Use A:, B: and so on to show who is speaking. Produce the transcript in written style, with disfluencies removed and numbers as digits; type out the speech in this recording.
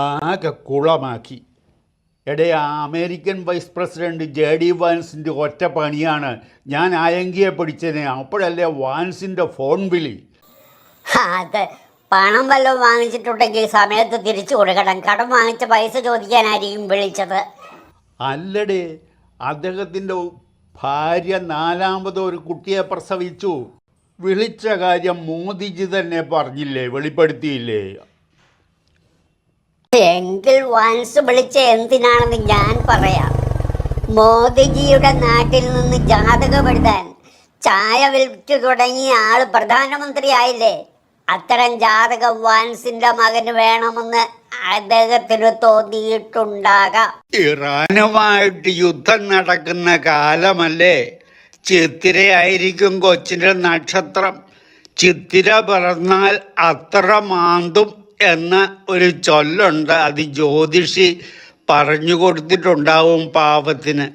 A: ആകെ കുളമാക്കി. എടേ, ആ അമേരിക്കൻ വൈസ് പ്രസിഡന്റ് JD വാൻസിൻ്റെ ഒറ്റ പണിയാണ് ഞാൻ ആയങ്കിയെ പിടിച്ചതിന്. അപ്പോഴല്ലേ വാൻസിൻ്റെ ഫോൺ വിളി.
B: അത് പണം വല്ലതും വാങ്ങിച്ചിട്ടുണ്ടെങ്കിൽ സമയത്ത് തിരിച്ചു കൊടുക്കണം. കടം വാങ്ങിച്ച പൈസ ചോദിക്കാനായിരിക്കും വിളിച്ചത്.
A: അല്ലടേ, അദ്ദേഹത്തിൻ്റെ ഭാര്യ 4ാമത് ഒരു കുട്ടിയെ പ്രസവിച്ചു. വിളിച്ച കാര്യം മോദിജി തന്നെ പറഞ്ഞില്ലേ, വെളിപ്പെടുത്തിയില്ലേ?
B: എങ്കിൽ വാൻസ് വിളിച്ച എന്തിനാണെന്ന് ഞാൻ പറയാം. മോദിജിയുടെ നാട്ടിൽ നിന്ന് ജാതകം എഴുതാൻ ചായ വിൽച്ചു തുടങ്ങിയ ആള് പ്രധാനമന്ത്രി ആയില്ലേ. അത്തരം ജാതകം വാൻസിന്റെ മകന് വേണമെന്ന് അദ്ദേഹത്തിന് തോന്നിയിട്ടുണ്ടാകാം.
A: ഇറാനുമായിട്ട് യുദ്ധം നടക്കുന്ന കാലമല്ലേ? ചിത്തിരയായിരിക്കും കൊച്ചിൻ്റെ നക്ഷത്രം. ചിത്തിര പിറന്നാൽ അത്ര മാന്തും എന്ന ഒരു ചൊല്ലുണ്ട്. അത് ജ്യോതിഷി പറഞ്ഞു കൊടുത്തിട്ടുണ്ടാവും പാവത്തിന്.